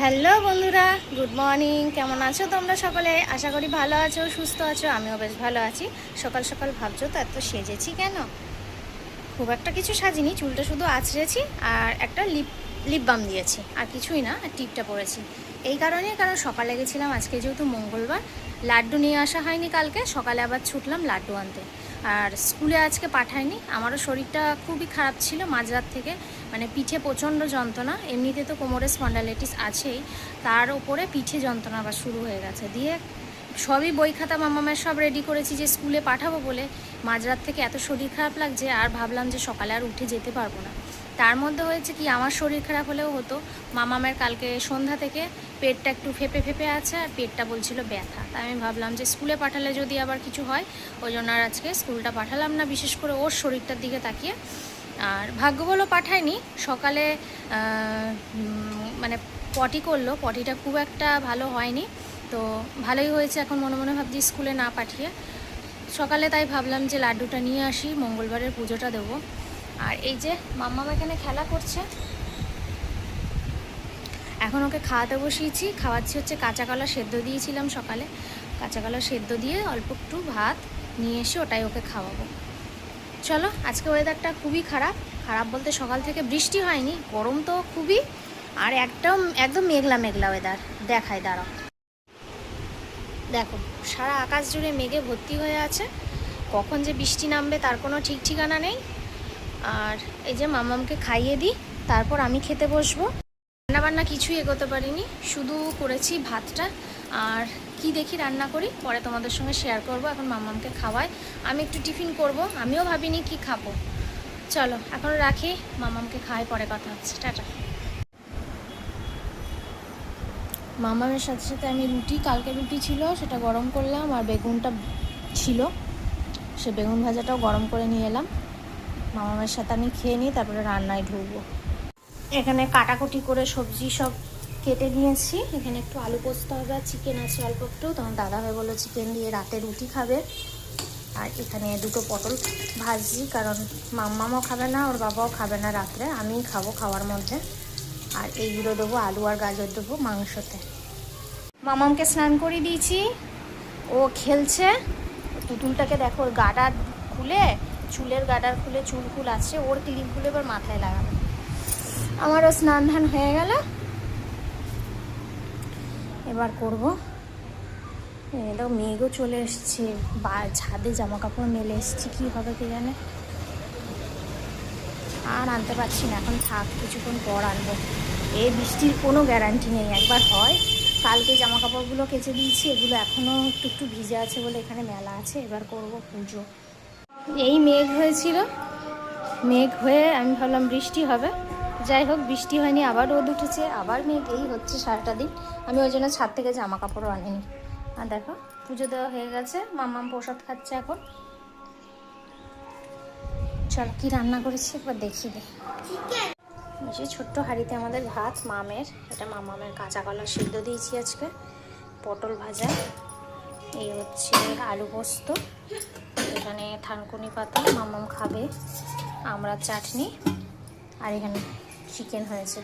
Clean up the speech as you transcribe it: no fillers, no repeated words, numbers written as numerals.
Hello বন্ধুরা, good morning. কেমন আছো তোমরা সকলে? আশা করি ভালো আছো, সুস্থ আছো। আমিও বেশ ভালো আছি। সকাল সকাল ভাবছো তো এত সেজেছি কেন? খুব একটা কিছু সাজিনি, চুলটা শুধু আঁচড়েছি আর একটা লিপ বাম দিয়েছি, আর কিছুই না, আর টিপটা পরেছি। এই কারণ সকালে গেছিলাম, আজকে যেহেতু মঙ্গলবার, লাড্ডু নিয়ে আসা হয়নি কালকে, সকালে আবার ছুটলাম লাড্ডু আনতে। আর স্কুলে আজকে পাঠায়নি, আমারও শরীরটা খুবই খারাপ ছিল মাঝরাত থেকে, মানে পিঠে প্রচণ্ড যন্ত্রণা। এমনিতে তো কোমরে স্পন্ডালাইটিস আছেই, তার উপরে পিঠে যন্ত্রণা আবার শুরু হয়ে গেছে। দিয়ে সবই বই খাতা মামামের সব রেডি করেছি যে স্কুলে পাঠাবো বলে, মাঝরাত থেকে এত শরীর খারাপ লাগছে, আর ভাবলাম যে সকালে আর উঠে যেতে পারবো না। তার মধ্যে হয়েছে কি, আমার শরীর খারাপ হলেও হতো, মামামের কালকে সন্ধ্যা থেকে পেটটা একটু ফেপে ফেপে আছে, আর পেটটা বলছিল ব্যথা। তাই আমি ভাবলাম যে স্কুলে পাঠালে যদি আবার কিছু হয়, ওই জন্য আর আজকে স্কুলটা পাঠালাম না, বিশেষ করে ওর শরীরটার দিকে তাকিয়ে। আর ভাগ্য বলো পাঠায়নি। সকালে মানে পটি করলো, পটিটা খুব একটা ভালো হয়নি, তো ভালোই হয়েছে। এখন মনে মনে ভাবছি স্কুলে না পাঠিয়ে সকালে, তাই ভাবলাম যে লাড্ডুটা নিয়ে আসি, মঙ্গলবারের পুজোটা দেবো। আর এই যে মাম্মাম এখানে খেলা করছে, এখন ওকে খাওয়াতে বসিয়েছি। খাওয়াচ্ছি হচ্ছে কাঁচা কলা সেদ্ধ দিয়েছিলাম সকালে, কাঁচা কলা সেদ্ধ দিয়ে অল্প একটু ভাত নিয়ে এসে ওটাই ওকে খাওয়াবো। চলো, আজকে ওয়েদারটা খুবই খারাপ। খারাপ বলতে সকাল থেকে বৃষ্টি হয়নি, গরম তো খুবই, আর একদম একদম মেঘলা মেঘলা ওয়েদার দেখায়। দাঁড়াও, দেখো সারা আকাশ জুড়ে মেঘে ভর্তি হয়ে আছে, কখন যে বৃষ্টি নামবে তার কোনো ঠিক ঠিকানা নেই। আর এই যে মামামকে খাইয়ে দিই, তারপর আমি খেতে বসবো। রান্নাবান্না কিছুই এগোতে পারিনি, শুধু করেছি ভাতটা। আর কি দেখি রান্না করি পরে তোমাদের সঙ্গে শেয়ার করব। এখন মামামকে খাওয়াই, আমি একটু টিফিন করব, আমিও ভাবিনি কি খাবো। চলো এখন রাখি, মামামকে খাওয়াই, পরে কথা হচ্ছে, টাটা। মামামের সাথে সাথে আমি কালকে রুটি ছিল সেটা গরম করলাম, আর বেগুনটা ছিল, সে বেগুন ভাজাটাও গরম করে নিয়ে এলাম। মামামের সাথে আমি খেয়ে নিই, তারপরে রান্নায় ঢুকবো। এখানে কাটাকুটি করে সবজি সব কেটে নিয়েছি। এখানে একটু আলু পোস্ত হবে, আর চিকেন আছে অল্প একটু, তখন দাদাভাই বললো চিকেন দিয়ে রাতে রুটি খাবে। আর এখানে দুটো পটল ভাজি, কারণ মাম্মামও খাবে না, ওর বাবাও খাবে না রাত্রে, আমিই খাবো খাওয়ার মধ্যে। আর এইগুলো দেবো, আলু আর গাজর দেবো মাংসতে। মামামকে স্নান করিয়ে দিয়েছি, ও খেলছে। পুতুলটাকে দেখো, ওর গাডার খুলে, চুলের গাডার খুলে চুল ফুল আছে, ওর ক্লিপগুলো এবার মাথায় লাগাবে। আমারও স্নান ধান হয়ে গেল, এবার করব। এটাও মেঘও চলে এসছে, বা ছাদে জামা কাপড় মেলে এসছি, কী হবে কে জানে। আর আনতে পারছি না, এখন থাক, কিছুক্ষণ পর আনবো। এই বৃষ্টির কোনো গ্যারান্টি নেই, একবার হয়। কালকে জামা কাপড়গুলো কেচে দিয়েছি, এগুলো এখনও একটু একটু ভিজে আছে বলে এখানে মেলা আছে, এবার করব পুজো। এই মেঘ হয়েছিল, মেঘ হয়ে আমি ভাবলাম বৃষ্টি হবে, যাই হোক বৃষ্টি হয়নি, আবার রোদ উঠেছে, আবার মেঘ, এই হচ্ছে সারাটা দিন। আমি ওই জন্য ছাদ থেকে জামা কাপড়ও আনিনি। আর দেখো পুজো দেওয়া হয়ে গেছে, মাম্মাম প্রসাদ খাচ্ছে এখন। চল কি রান্না করেছি একবার দেখিয়ে দিই। এই ছোট্ট হাঁড়িতে আমাদের ভাত মামের, এটা মামামের কাঁচা কলা সিদ্ধ দিয়েছি আজকে, পটল ভাজা, এই হচ্ছে আলু পোস্ত, এখানে থানকুনি পাতা মামাম খাবে, আমরা চাটনি, আর এখানে চিকেন হয়েছে।